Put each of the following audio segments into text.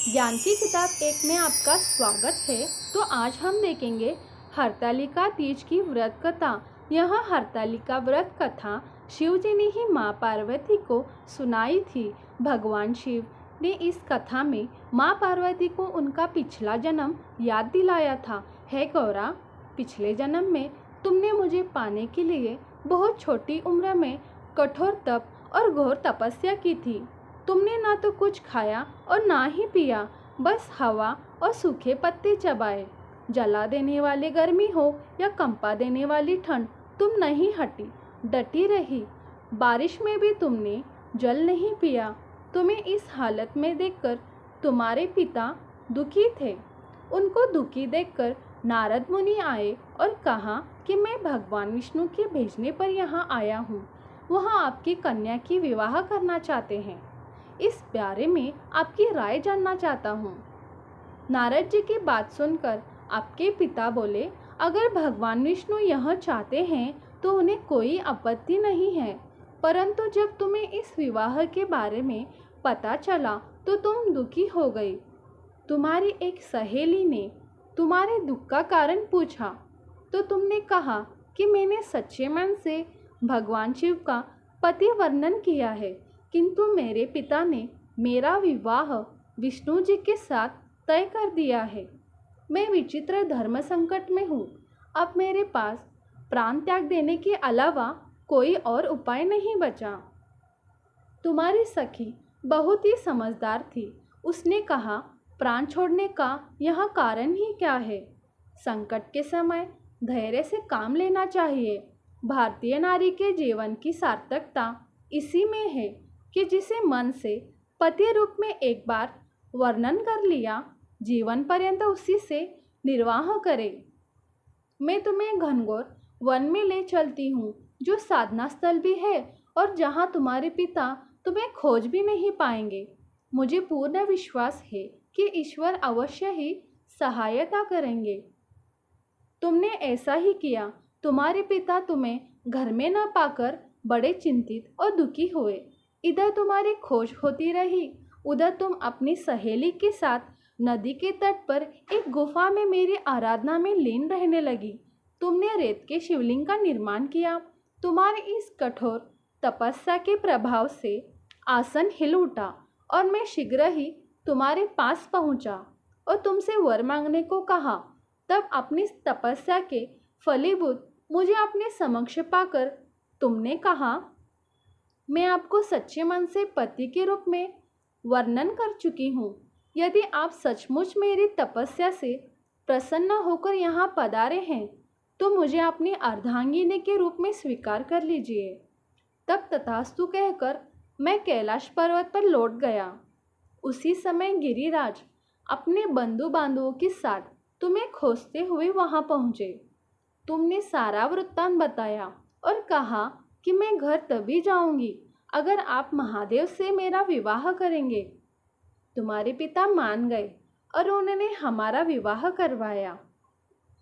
ज्ञान की किताब एक में आपका स्वागत है। तो आज हम देखेंगे हरतालिका तीज की व्रत कथा। यह हरतालिका व्रत कथा शिव जी ने ही माँ पार्वती को सुनाई थी। भगवान शिव ने इस कथा में माँ पार्वती को उनका पिछला जन्म याद दिलाया था। हे गौरा, पिछले जन्म में तुमने मुझे पाने के लिए बहुत छोटी उम्र में कठोर तप और घोर तपस्या की थी। तुमने ना तो कुछ खाया और ना ही पिया, बस हवा और सूखे पत्ते चबाए। जला देने वाली गर्मी हो या कंपा देने वाली ठंड, तुम नहीं हटी, डटी रही। बारिश में भी तुमने जल नहीं पिया। तुम्हें इस हालत में देखकर तुम्हारे पिता दुखी थे। उनको दुखी देखकर नारद मुनि आए और कहा कि मैं भगवान विष्णु के भेजने पर यहाँ आया हूँ। वह आपकी कन्या की विवाह करना चाहते हैं। इस बारे में आपकी राय जानना चाहता हूँ। नारद जी की बात सुनकर आपके पिता बोले, अगर भगवान विष्णु यह चाहते हैं तो उन्हें कोई आपत्ति नहीं है, परंतु जब तुम्हें इस विवाह के बारे में पता चला तो तुम दुखी हो गई। तुम्हारी एक सहेली ने तुम्हारे दुख का कारण पूछा तो तुमने कहा कि मैंने सच्चे मन से भगवान शिव का पति वर्णन किया है, किंतु मेरे पिता ने मेरा विवाह विष्णु जी के साथ तय कर दिया है। मैं विचित्र धर्म संकट में हूँ। अब मेरे पास प्राण त्याग देने के अलावा कोई और उपाय नहीं बचा। तुम्हारी सखी बहुत ही समझदार थी। उसने कहा, प्राण छोड़ने का यह कारण ही क्या है? संकट के समय धैर्य से काम लेना चाहिए। भारतीय नारी के जीवन की सार्थकता इसी में है कि जिसे मन से पति रूप में एक बार वर्णन कर लिया, जीवन पर्यंत उसी से निर्वाह करे। मैं तुम्हें घनघोर वन में ले चलती हूँ, जो साधना स्थल भी है और जहाँ तुम्हारे पिता तुम्हें खोज भी नहीं पाएंगे। मुझे पूर्ण विश्वास है कि ईश्वर अवश्य ही सहायता करेंगे। तुमने ऐसा ही किया। तुम्हारे पिता तुम्हें घर में न पाकर बड़े चिंतित और दुखी हुए। इधर तुम्हारी खोज होती रही, उधर तुम अपनी सहेली के साथ नदी के तट पर एक गुफा में मेरी आराधना में लीन रहने लगी। तुमने रेत के शिवलिंग का निर्माण किया। तुम्हारी इस कठोर तपस्या के प्रभाव से आसन हिल उठा और मैं शीघ्र ही तुम्हारे पास पहुंचा और तुमसे वर मांगने को कहा। तब अपनी तपस्या के फलीभूत मुझे अपने समक्ष पाकर तुमने कहा, मैं आपको सच्चे मन से पति के रूप में वर्णन कर चुकी हूँ। यदि आप सचमुच मेरी तपस्या से प्रसन्न होकर यहाँ पधारे हैं तो मुझे अपनी अर्धांगिनी के रूप में स्वीकार कर लीजिए। तब तथास्तु कहकर मैं कैलाश पर्वत पर लौट गया। उसी समय गिरिराज अपने बंधु बांधवों के साथ तुम्हें खोजते हुए वहाँ पहुँचे। तुमने सारा वृत्तांत बताया और कहा कि मैं घर तभी जाऊंगी अगर आप महादेव से मेरा विवाह करेंगे। तुम्हारे पिता मान गए और उन्होंने हमारा विवाह करवाया।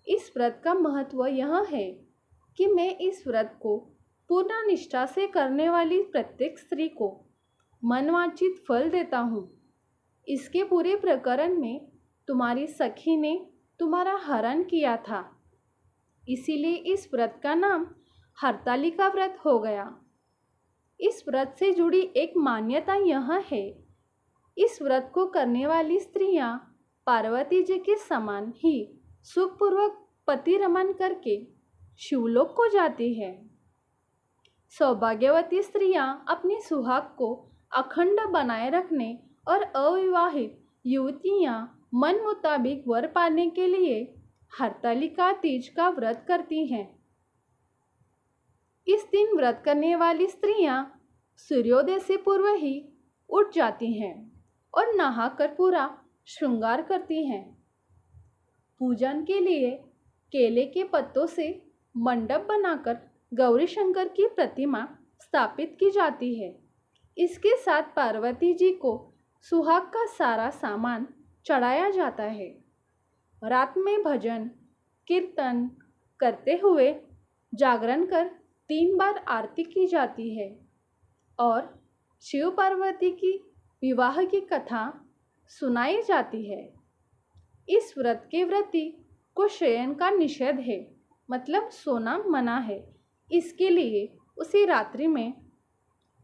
इस व्रत का महत्व यह है कि मैं इस व्रत को पूर्ण निष्ठा से करने वाली प्रत्येक स्त्री को मनवांछित फल देता हूँ। इसके पूरे प्रकरण में तुम्हारी सखी ने तुम्हारा हरण किया था, इसीलिए इस व्रत का नाम हरतालिका व्रत हो गया। इस व्रत से जुड़ी एक मान्यता यह है, इस व्रत को करने वाली स्त्रियां पार्वती जी के समान ही सुखपूर्वक पति रमन करके शिवलोक को जाती है। सौभाग्यवती स्त्रियां अपने सुहाग को अखंड बनाए रखने और अविवाहित युवतियां मन मुताबिक वर पाने के लिए हरतालिका तीज का व्रत करती हैं। इस दिन व्रत करने वाली स्त्रियां सूर्योदय से पूर्व ही उठ जाती हैं और नहाकर पूरा श्रृंगार करती हैं। पूजन के लिए केले के पत्तों से मंडप बनाकर गौरी शंकर की प्रतिमा स्थापित की जाती है। इसके साथ पार्वती जी को सुहाग का सारा सामान चढ़ाया जाता है। रात में भजन कीर्तन करते हुए जागरण कर 3 बार आरती की जाती है और शिव पार्वती की विवाह की कथा सुनाई जाती है। इस व्रत के व्रती को शयन का निषेध है, मतलब सोना मना है। इसके लिए उसी रात्रि में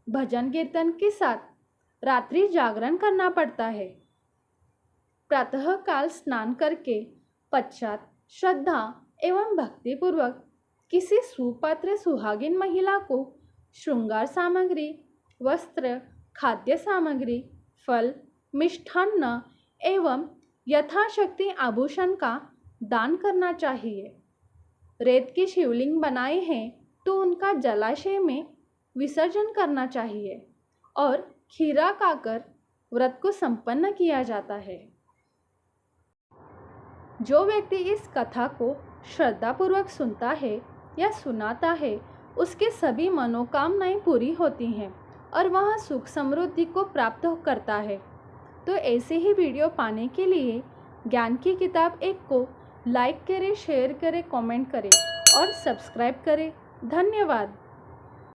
भजन कीर्तन के साथ रात्रि जागरण करना पड़ता है। प्रातः काल स्नान करके पश्चात श्रद्धा एवं भक्तिपूर्वक किसी सुपात्र सुहागिन महिला को श्रृंगार सामग्री, वस्त्र, खाद्य सामग्री, फल, मिष्ठान्न एवं यथाशक्ति आभूषण का दान करना चाहिए। रेत की शिवलिंग बनाए हैं तो उनका जलाशय में विसर्जन करना चाहिए और खीरा खाकर व्रत को संपन्न किया जाता है। जो व्यक्ति इस कथा को श्रद्धापूर्वक सुनता है या सुनाता है, उसके सभी मनोकामनाएं पूरी होती हैं और वह सुख समृद्धि को प्राप्त करता है। तो ऐसे ही वीडियो पाने के लिए ज्ञान की किताब 1 को लाइक करें, शेयर करें, कमेंट करें और सब्सक्राइब करें। धन्यवाद।